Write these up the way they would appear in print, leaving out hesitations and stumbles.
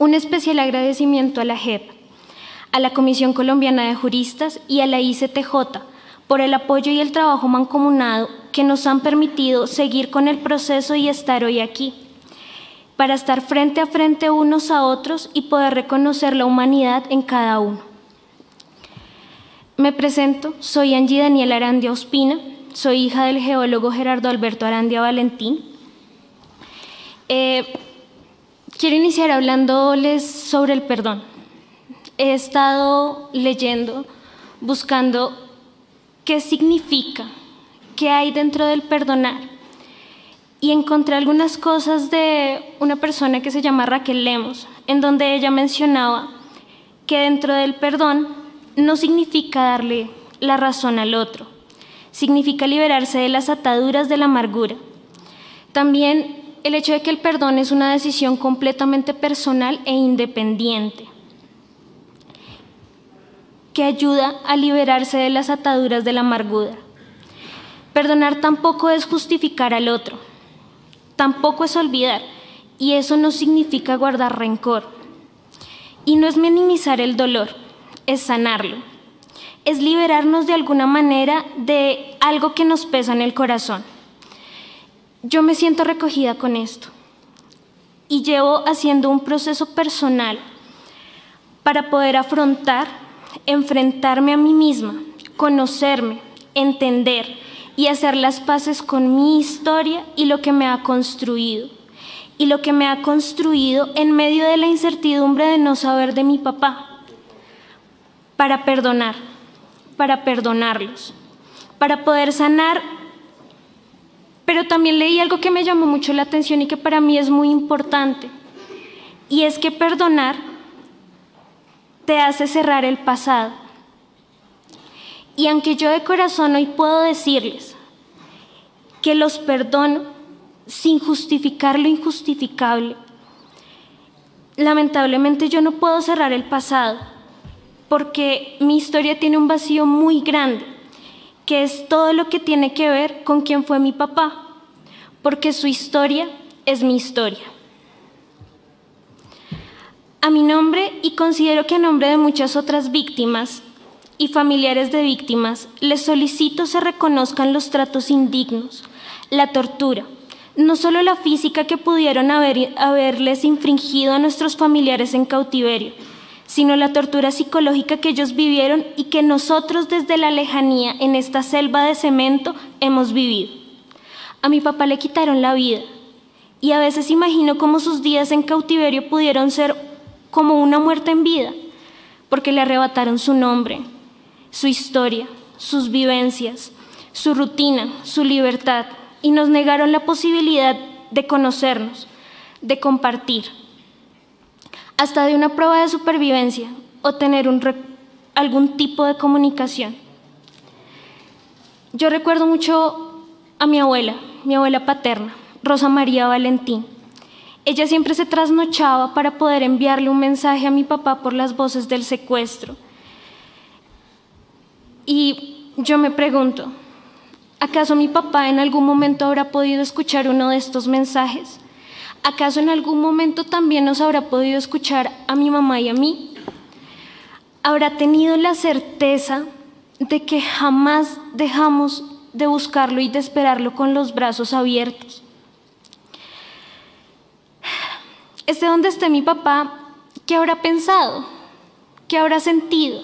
Un especial agradecimiento a la JEP, a la Comisión Colombiana de Juristas y a la ICTJ por el apoyo y el trabajo mancomunado que nos han permitido seguir con el proceso y estar hoy aquí, para estar frente a frente unos a otros y poder reconocer la humanidad en cada uno. Me presento, soy Angie Daniela Arandia Ospina, soy hija del geólogo Gerardo Alberto Arandia Valentín. Quiero iniciar hablándoles sobre el perdón. He estado leyendo, buscando qué significa, qué hay dentro del perdonar. Y encontré algunas cosas de una persona que se llama Raquel Lemos, en donde ella mencionaba que dentro del perdón no significa darle la razón al otro, significa liberarse de las ataduras de la amargura. También el hecho de que el perdón es una decisión completamente personal e independiente, que ayuda a liberarse de las ataduras de la amargura. Perdonar tampoco es justificar al otro, tampoco es olvidar, y eso no significa guardar rencor. Y no es minimizar el dolor, es sanarlo, es liberarnos de alguna manera de algo que nos pesa en el corazón. Yo me siento recogida con esto y llevo haciendo un proceso personal para poder enfrentarme a mí misma, conocerme, entender y hacer las paces con mi historia y lo que me ha construido. Y lo que me ha construido en medio de la incertidumbre de no saber de mi papá. Para perdonar, para perdonarlos, para poder sanar. Pero también leí algo que me llamó mucho la atención y que para mí es muy importante. Y es que perdonar te hace cerrar el pasado. Y aunque yo de corazón hoy puedo decirles que los perdono sin justificar lo injustificable, lamentablemente yo no puedo cerrar el pasado porque mi historia tiene un vacío muy grande, que es todo lo que tiene que ver con quién fue mi papá, porque su historia es mi historia. A mi nombre, y considero que a nombre de muchas otras víctimas y familiares de víctimas, les solicito se reconozcan los tratos indignos, la tortura, no solo la física que pudieron haberles infringido a nuestros familiares en cautiverio, sino la tortura psicológica que ellos vivieron y que nosotros desde la lejanía en esta selva de cemento hemos vivido. A mi papá le quitaron la vida y a veces imagino cómo sus días en cautiverio pudieron ser como una muerte en vida, porque le arrebataron su nombre, su historia, sus vivencias, su rutina, su libertad, y nos negaron la posibilidad de conocernos, de compartir, hasta de una prueba de supervivencia o tener algún tipo de comunicación. Yo recuerdo mucho a mi abuela paterna, Rosa María Valentín. Ella siempre se trasnochaba para poder enviarle un mensaje a mi papá por las voces del secuestro. Y yo me pregunto, ¿acaso mi papá en algún momento habrá podido escuchar uno de estos mensajes? ¿Acaso en algún momento también nos habrá podido escuchar a mi mamá y a mí? ¿Habrá tenido la certeza de que jamás dejamos de buscarlo y de esperarlo con los brazos abiertos? Esté donde esté mi papá, ¿qué habrá pensado? ¿Qué habrá sentido?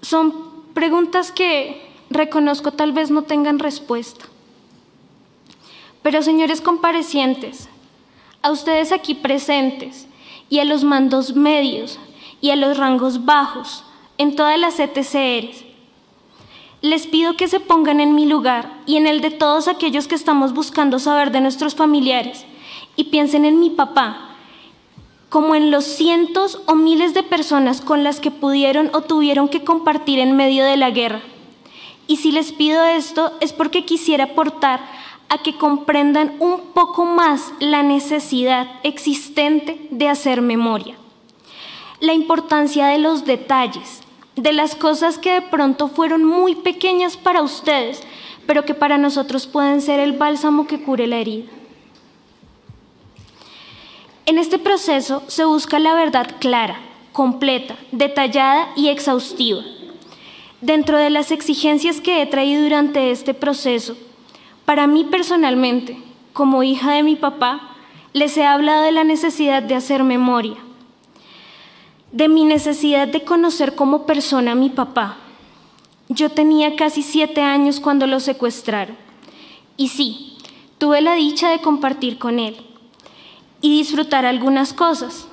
Son preguntas que reconozco tal vez no tengan respuesta. Pero señores comparecientes, a ustedes aquí presentes y a los mandos medios y a los rangos bajos en todas las ETCRs, les pido que se pongan en mi lugar y en el de todos aquellos que estamos buscando saber de nuestros familiares y piensen en mi papá, como en los cientos o miles de personas con las que pudieron o tuvieron que compartir en medio de la guerra. Y si les pido esto es porque quisiera aportar a que comprendan un poco más la necesidad existente de hacer memoria, la importancia de los detalles, de las cosas que de pronto fueron muy pequeñas para ustedes, pero que para nosotros pueden ser el bálsamo que cure la herida. En este proceso se busca la verdad clara, completa, detallada y exhaustiva. Dentro de las exigencias que he traído durante este proceso, para mí personalmente, como hija de mi papá, les he hablado de la necesidad de hacer memoria, de mi necesidad de conocer como persona a mi papá. Yo tenía casi 7 años cuando lo secuestraron. Y sí, tuve la dicha de compartir con él y disfrutar algunas cosas,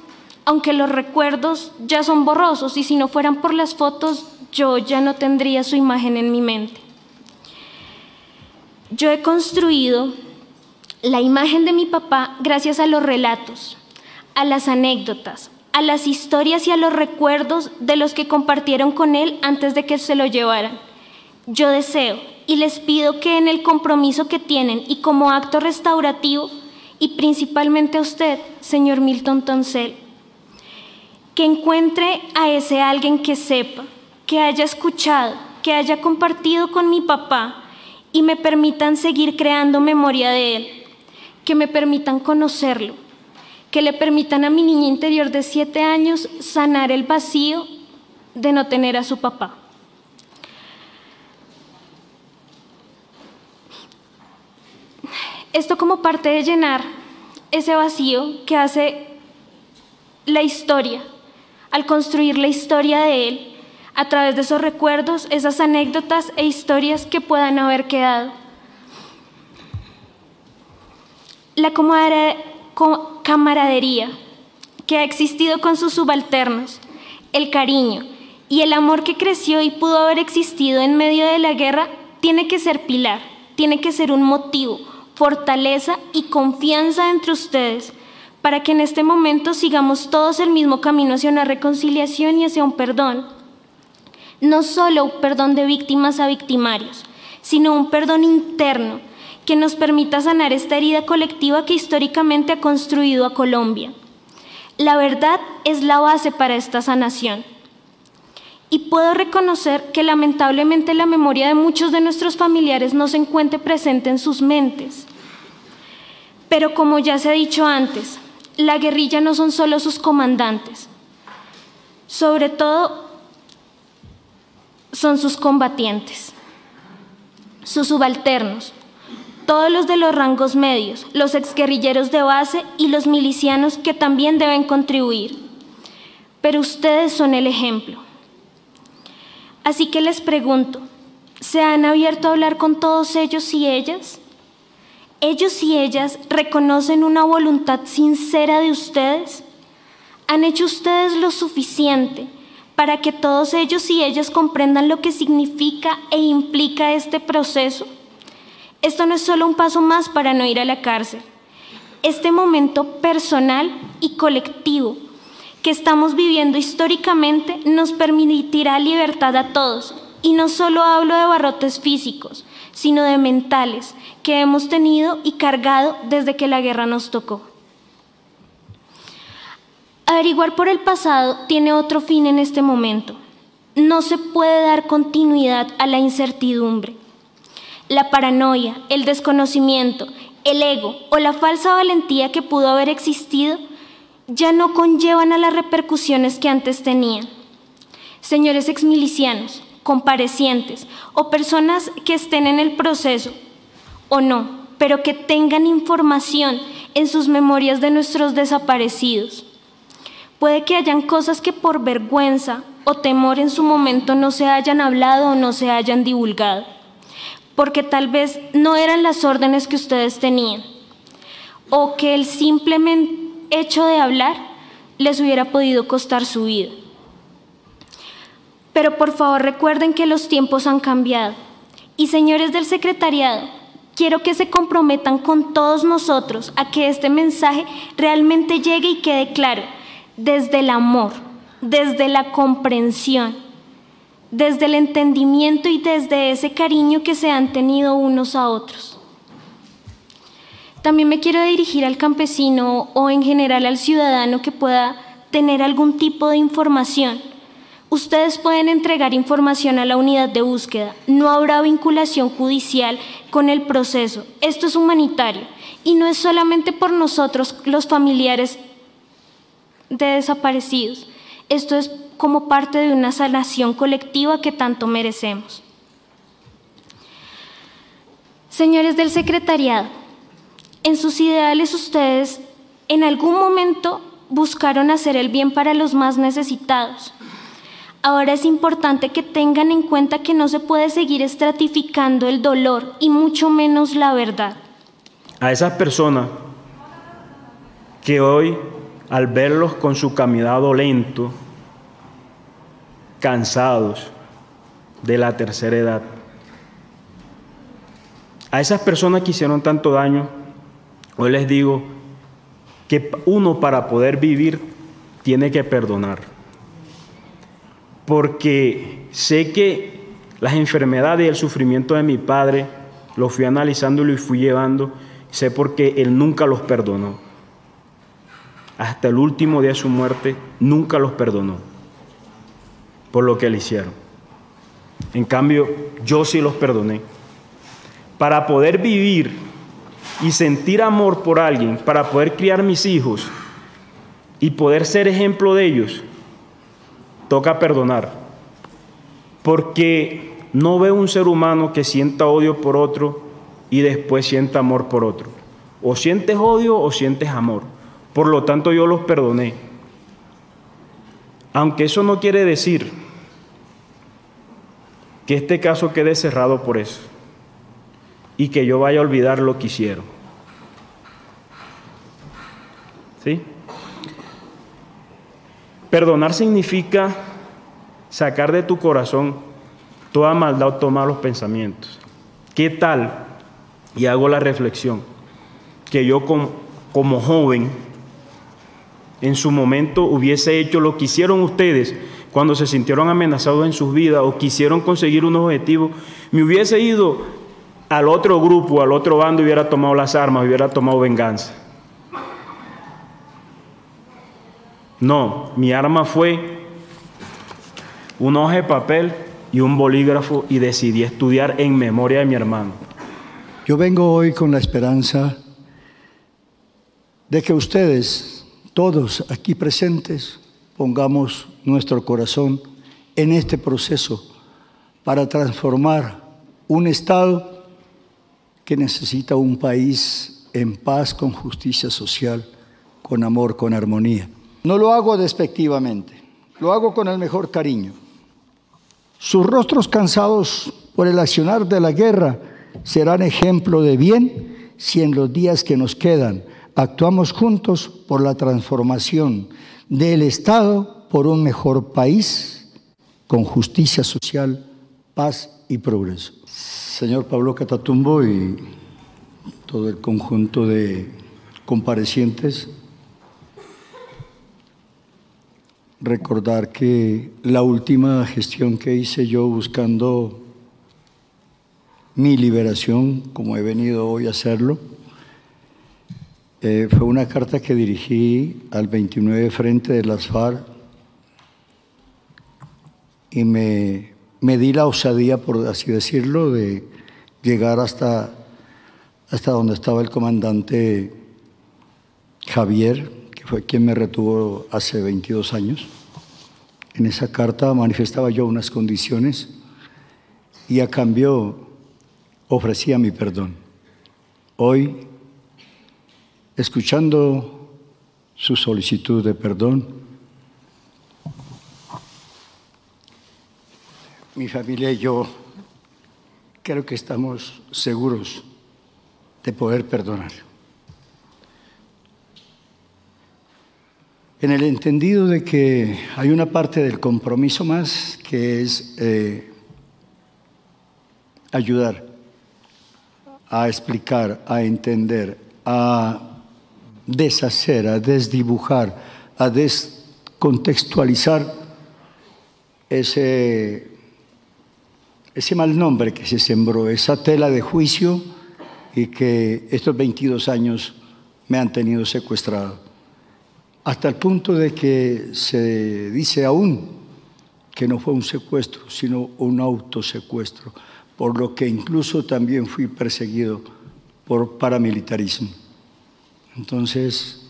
aunque los recuerdos ya son borrosos y si no fueran por las fotos, yo ya no tendría su imagen en mi mente. Yo he construido la imagen de mi papá gracias a los relatos, a las anécdotas, a las historias y a los recuerdos de los que compartieron con él antes de que se lo llevaran. Yo deseo y les pido que en el compromiso que tienen y como acto restaurativo, y principalmente a usted, señor Milton Toncel, que encuentre a ese alguien que sepa, que haya escuchado, que haya compartido con mi papá y me permitan seguir creando memoria de él, que me permitan conocerlo, que le permitan a mi niña interior de 7 años sanar el vacío de no tener a su papá. Esto como parte de llenar ese vacío que hace la historia, al construir la historia de él, a través de esos recuerdos, esas anécdotas e historias que puedan haber quedado. La camaradería que ha existido con sus subalternos, el cariño y el amor que creció y pudo haber existido en medio de la guerra, tiene que ser pilar, tiene que ser un motivo, fortaleza y confianza entre ustedes, para que en este momento sigamos todos el mismo camino hacia una reconciliación y hacia un perdón. No solo un perdón de víctimas a victimarios, sino un perdón interno que nos permita sanar esta herida colectiva que históricamente ha construido a Colombia. La verdad es la base para esta sanación. Y puedo reconocer que lamentablemente la memoria de muchos de nuestros familiares no se encuentre presente en sus mentes. Pero como ya se ha dicho antes, la guerrilla no son solo sus comandantes, sobre todo son sus combatientes, sus subalternos, todos los de los rangos medios, los exguerrilleros de base y los milicianos que también deben contribuir. Pero ustedes son el ejemplo. Así que les pregunto, ¿se han abierto a hablar con todos ellos y ellas? ¿Ellos y ellas reconocen una voluntad sincera de ustedes? ¿Han hecho ustedes lo suficiente para que todos ellos y ellas comprendan lo que significa e implica este proceso? Esto no es solo un paso más para no ir a la cárcel. Este momento personal y colectivo que estamos viviendo históricamente nos permitirá libertad a todos. Y no solo hablo de barrotes físicos, sino de mentales que hemos tenido y cargado desde que la guerra nos tocó. Averiguar por el pasado tiene otro fin en este momento. No se puede dar continuidad a la incertidumbre. La paranoia, el desconocimiento, el ego o la falsa valentía que pudo haber existido ya no conllevan a las repercusiones que antes tenían. Señores exmilicianos, comparecientes o personas que estén en el proceso o no, pero que tengan información en sus memorias de nuestros desaparecidos. Puede que hayan cosas que por vergüenza o temor en su momento no se hayan hablado o no se hayan divulgado, porque tal vez no eran las órdenes que ustedes tenían, o que el simple hecho de hablar les hubiera podido costar su vida. Pero por favor recuerden que los tiempos han cambiado. Y señores del secretariado, quiero que se comprometan con todos nosotros a que este mensaje realmente llegue y quede claro, desde el amor, desde la comprensión, desde el entendimiento y desde ese cariño que se han tenido unos a otros. También me quiero dirigir al campesino o en general al ciudadano que pueda tener algún tipo de información. Ustedes pueden entregar información a la unidad de búsqueda. No habrá vinculación judicial con el proceso. Esto es humanitario y no es solamente por nosotros, los familiares de desaparecidos. Esto es como parte de una sanación colectiva que tanto merecemos. Señores del secretariado, en sus ideales ustedes en algún momento buscaron hacer el bien para los más necesitados. Ahora es importante que tengan en cuenta que no se puede seguir estratificando el dolor y mucho menos la verdad. A esas personas que hoy, al verlos con su caminado lento, cansados de la tercera edad, a esas personas que hicieron tanto daño, hoy les digo que uno para poder vivir tiene que perdonar. Porque sé que las enfermedades y el sufrimiento de mi padre lo fui analizando y lo fui llevando. Sé porque él nunca los perdonó. Hasta el último día de su muerte, nunca los perdonó por lo que le hicieron. En cambio, yo sí los perdoné. Para poder vivir y sentir amor por alguien, para poder criar mis hijos y poder ser ejemplo de ellos, toca perdonar, porque no veo un ser humano que sienta odio por otro y después sienta amor por otro. O sientes odio o sientes amor. Por lo tanto, yo los perdoné. Aunque eso no quiere decir que este caso quede cerrado por eso y que yo vaya a olvidar lo que hicieron. ¿Sí? Perdonar significa sacar de tu corazón toda maldad o todos malos pensamientos. ¿Qué tal? Y hago la reflexión, que yo como joven, en su momento hubiese hecho lo que hicieron ustedes cuando se sintieron amenazados en sus vidas o quisieron conseguir unos objetivos, me hubiese ido al otro grupo, al otro bando y hubiera tomado las armas, hubiera tomado venganza. No, mi arma fue una hoja de papel y un bolígrafo y decidí estudiar en memoria de mi hermano. Yo vengo hoy con la esperanza de que ustedes, todos aquí presentes, pongamos nuestro corazón en este proceso para transformar un Estado que necesita un país en paz, con justicia social, con amor, con armonía. No lo hago despectivamente, lo hago con el mejor cariño. Sus rostros cansados por el accionar de la guerra serán ejemplo de bien si en los días que nos quedan actuamos juntos por la transformación del Estado por un mejor país con justicia social, paz y progreso. Señor Pablo Catatumbo y todo el conjunto de comparecientes, recordar que la última gestión que hice yo buscando mi liberación, como he venido hoy a hacerlo, fue una carta que dirigí al 29 Frente de las FARC y me di la osadía, por así decirlo, de llegar hasta donde estaba el comandante Javier, que fue quien me retuvo hace 22 años. En esa carta manifestaba yo unas condiciones y a cambio ofrecía mi perdón. Hoy, escuchando su solicitud de perdón, mi familia y yo creo que estamos seguros de poder perdonar. En el entendido de que hay una parte del compromiso más que es ayudar a explicar, a entender, a deshacer, a desdibujar, a descontextualizar ese mal nombre que se sembró, esa tela de juicio y que estos 22 años me han tenido secuestrado. Hasta el punto de que se dice aún que no fue un secuestro, sino un autosecuestro, por lo que incluso también fui perseguido por paramilitarismo. Entonces,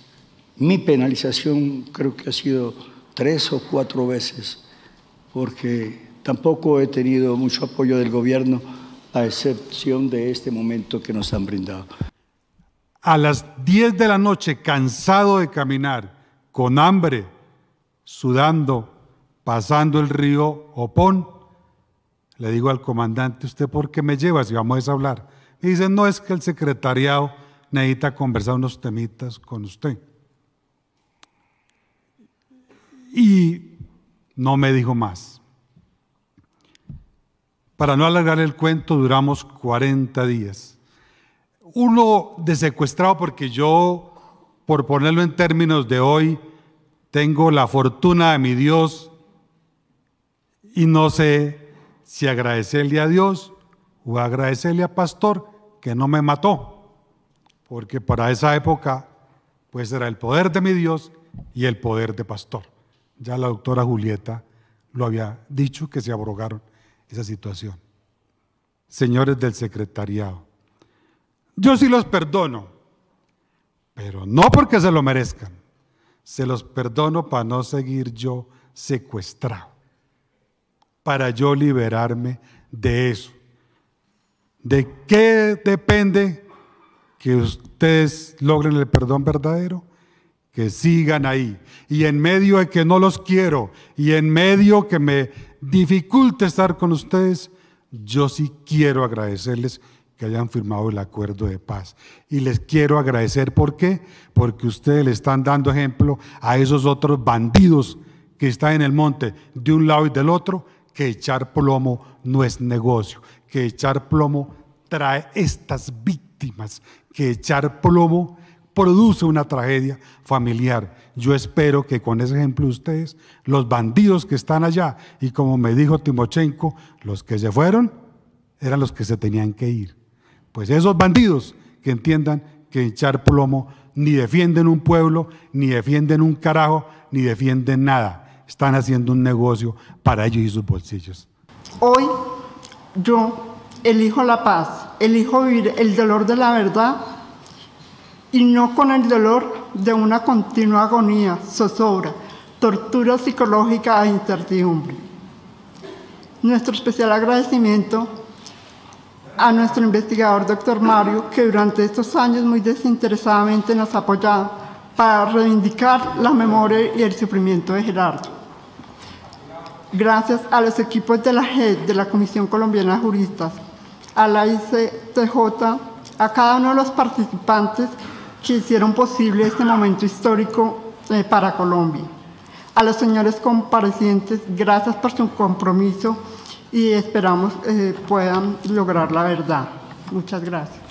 Mi penalización creo que ha sido 3 o 4 veces, porque tampoco he tenido mucho apoyo del gobierno, a excepción de este momento que nos han brindado. A las 10 de la noche, cansado de caminar, con hambre, sudando, pasando el río Opón, le digo al comandante: ¿usted por qué me lleva si vamos a hablar? Y dice: no, es que el secretariado necesita conversar unos temitas con usted. Y no me dijo más. Para no alargar el cuento, duramos 40 días. Uno de secuestrado, porque yo, por ponerlo en términos de hoy, tengo la fortuna de mi Dios y no sé si agradecerle a Dios o agradecerle a Pastor que no me mató, porque para esa época pues era el poder de mi Dios y el poder de Pastor. Ya la doctora Julieta lo había dicho, que se abrogaron esa situación. Señores del secretariado, yo sí los perdono, pero no porque se lo merezcan. Se los perdono para no seguir yo secuestrado, para yo liberarme de eso. ¿De qué depende que ustedes logren el perdón verdadero? Que sigan ahí. Y en medio de que no los quiero, y en medio que me dificulte estar con ustedes, yo sí quiero agradecerles que hayan firmado el acuerdo de paz. Y les quiero agradecer, ¿por qué? Porque ustedes le están dando ejemplo a esos otros bandidos que están en el monte de un lado y del otro, que echar plomo no es negocio, que echar plomo trae estas víctimas, que echar plomo produce una tragedia familiar. Yo espero que con ese ejemplo de ustedes, los bandidos que están allá, y como me dijo Timochenko, los que se fueron eran los que se tenían que ir. Pues esos bandidos que entiendan que echar plomo ni defienden un pueblo, ni defienden un carajo, ni defienden nada. Están haciendo un negocio para ellos y sus bolsillos. Hoy yo elijo la paz, elijo vivir el dolor de la verdad y no con el dolor de una continua agonía, zozobra, tortura psicológica e incertidumbre. Nuestro especial agradecimiento a nuestro investigador, doctor Mario, que durante estos años muy desinteresadamente nos ha apoyado para reivindicar la memoria y el sufrimiento de Gerardo. Gracias a los equipos de la JED, de la Comisión Colombiana de Juristas, a la ICTJ, a cada uno de los participantes que hicieron posible este momento histórico para Colombia. A los señores comparecientes, gracias por su compromiso y esperamos puedan lograr la verdad. Muchas gracias.